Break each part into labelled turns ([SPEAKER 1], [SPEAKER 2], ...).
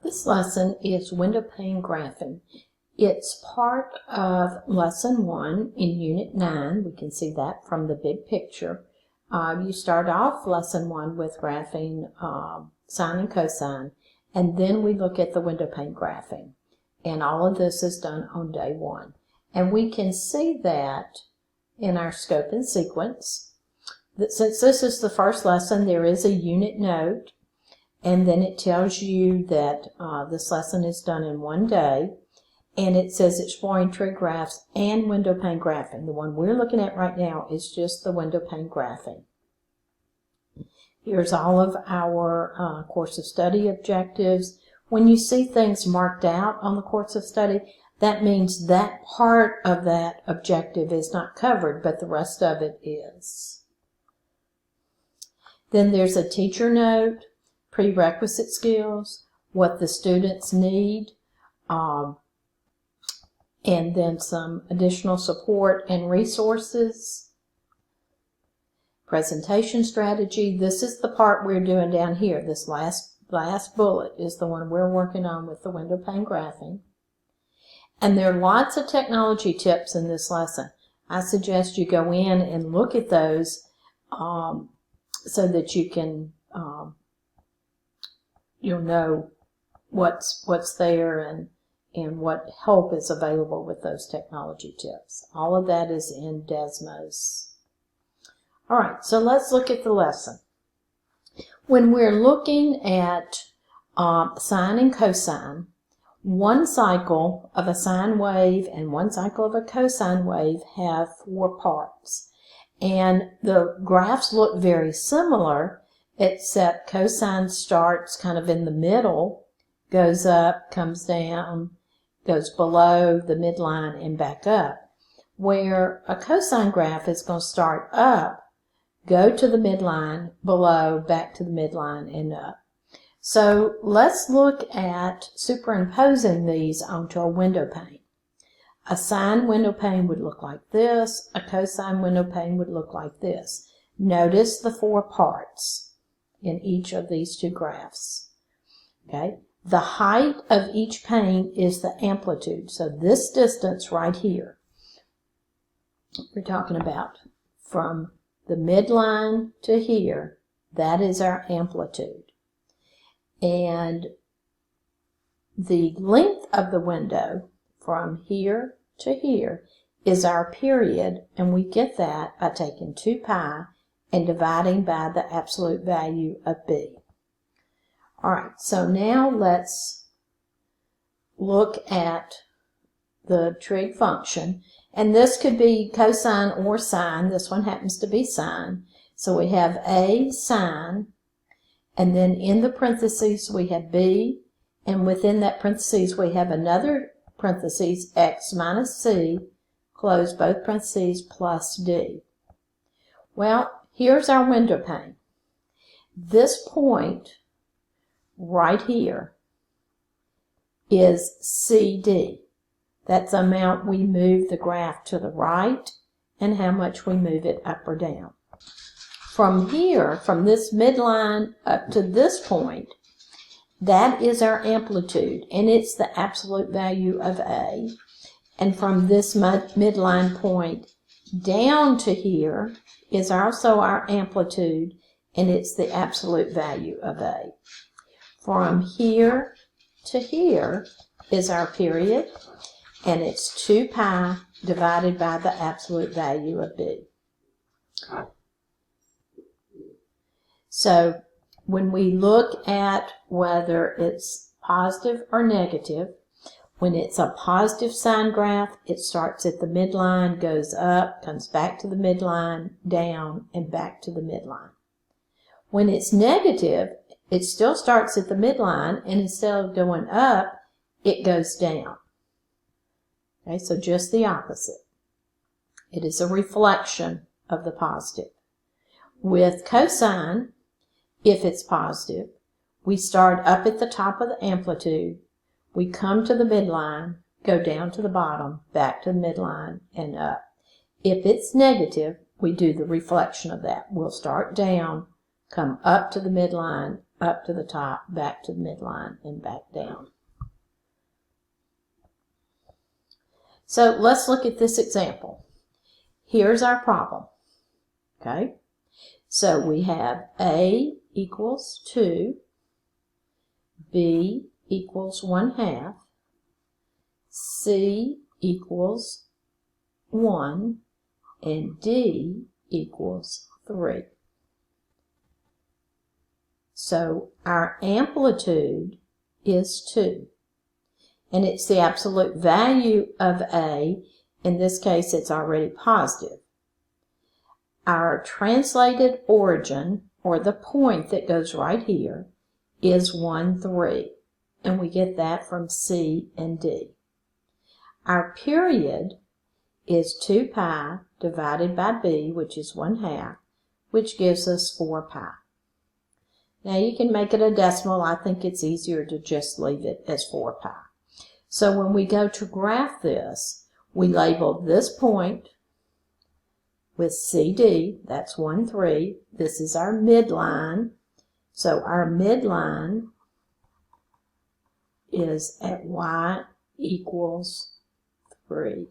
[SPEAKER 1] This lesson is window pane graphing. It's part of lesson 1 in unit 9. We can see that from the big picture. You start off lesson 1 with graphing sine and cosine, and then we look at the window pane graphing. And all of this is done on day 1. And we can see that in our scope and sequence. Since this is the first lesson, there is a unit note. And then it tells you that this lesson is done in 1 day. And it says exploring tree graphs and window pane graphing. The one we're looking at right now is just the window pane graphing. Here's all of our course of study objectives. When you see things marked out on the course of study, that means that part of that objective is not covered, but the rest of it is. Then there's a teacher note, prerequisite skills, what the students need, and then some additional support and resources. Presentation strategy. This is the part we're doing down here. This last bullet is the one we're working on with the window pane graphing. And there are lots of technology tips in this lesson. I suggest you go in and look at those so that you can you'll know what's there and what help is available with those technology tips. All of that is in Desmos. All right, so let's look at the lesson. When we're looking at sine and cosine, one cycle of a sine wave and one cycle of a cosine wave have 4 parts. And the graphs look very similar, except cosine starts kind of in the middle, goes up, comes down, goes below the midline and back up. Where a cosine graph is going to start up, go to the midline, below, back to the midline, and up. So let's look at superimposing these onto a window pane. A sine window pane would look like this. A cosine window pane would look like this. Notice the 4 parts in each of these 2 graphs. Okay? The height of each pane is the amplitude. So this distance right here, we're talking about from the midline to here, that is our amplitude. And the length of the window from here to here is our period, and we get that by taking 2 pi and dividing by the absolute value of b. All right, so now let's look at the trig function. And this could be cosine or sine. This one happens to be sine. So we have a sine, and then in the parentheses we have b, and within that parentheses we have another parentheses, x minus c, close both parentheses, plus d. Well, here's our window pane. This point right here is CD. That's the amount we move the graph to the right and how much we move it up or down. From here, from this midline up to this point, that is our amplitude, and it's the absolute value of A. And from this midline point down to here is also our amplitude, and it's the absolute value of A. From here to here is our period, and it's 2 pi divided by the absolute value of B. So when we look at whether it's positive or negative, when it's a positive sine graph, it starts at the midline, goes up, comes back to the midline, down, and back to the midline. When it's negative, it still starts at the midline, and instead of going up, it goes down. Okay, so just the opposite. It is a reflection of the positive. With cosine, if it's positive, we start up at the top of the amplitude, we come to the midline, go down to the bottom, back to the midline, and up. If it's negative, we do the reflection of that. We'll start down, come up to the midline, up to the top, back to the midline, and back down. So let's look at this example. Here's our problem. Okay, so we have A equals 2, B equals 1/2, C equals 1, and D equals 3. So our amplitude is 2. And it's the absolute value of A. In this case, it's already positive. Our translated origin, or the point that goes right here, is 1, 3. And we get that from C and D. Our period is 2 pi divided by B, which is 1/2, which gives us 4 pi. Now you can make it a decimal. I think it's easier to just leave it as 4 pi. So when we go to graph this, we label this point with CD, that's 1, 3. This is our midline. So our midline is at y equals 3.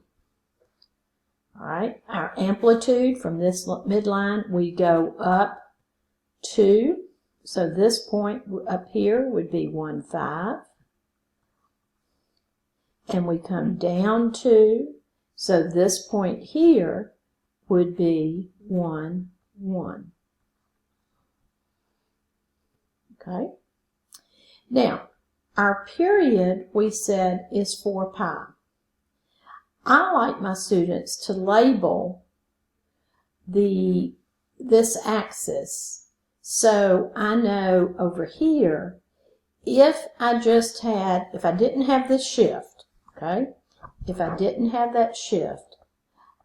[SPEAKER 1] All right, our amplitude from this midline, we go up 2. So this point up here would be 1, 5. And we come down 2. So this point here would be 1, 1. Okay. Now, our period, we said, is 4 pi. I like my students to label this axis. So I know over here, if I didn't have this shift, okay, if I didn't have that shift,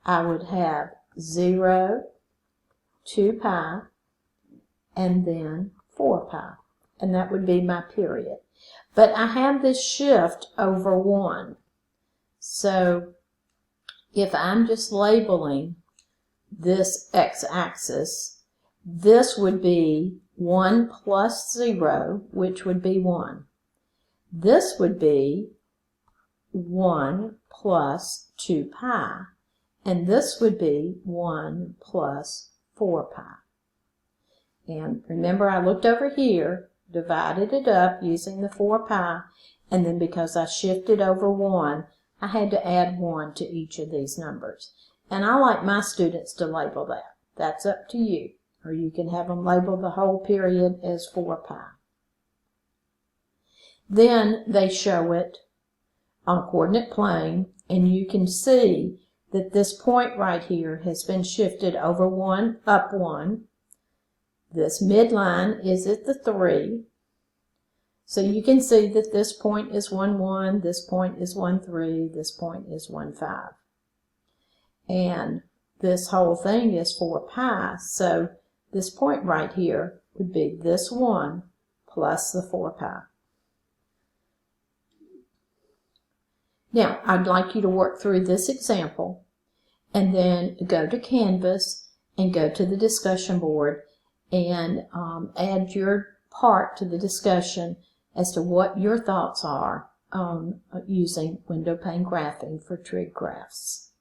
[SPEAKER 1] I would have 0, 2 pi, and then 4 pi. And that would be my period. But I have this shift over 1. So if I'm just labeling this x-axis, this would be 1 plus 0, which would be 1. This would be 1 plus 2 pi, and this would be 1 plus 4 pi. And remember, I looked over here, divided it up using the 4 pi, and then because I shifted over 1, I had to add 1 to each of these numbers. And I like my students to label that. That's up to you. Or you can have them label the whole period as 4 pi. Then they show it on a coordinate plane, and you can see that this point right here has been shifted over 1, up 1. This midline is at the 3. So you can see that this point is 1, 1, this point is 1, 3, this point is 1, 5. And this whole thing is 4 pi, so this point right here would be this 1 plus the 4 pi. Now, I'd like you to work through this example and then go to Canvas and go to the discussion board and add your part to the discussion as to what your thoughts are on using window pane graphing for trig graphs.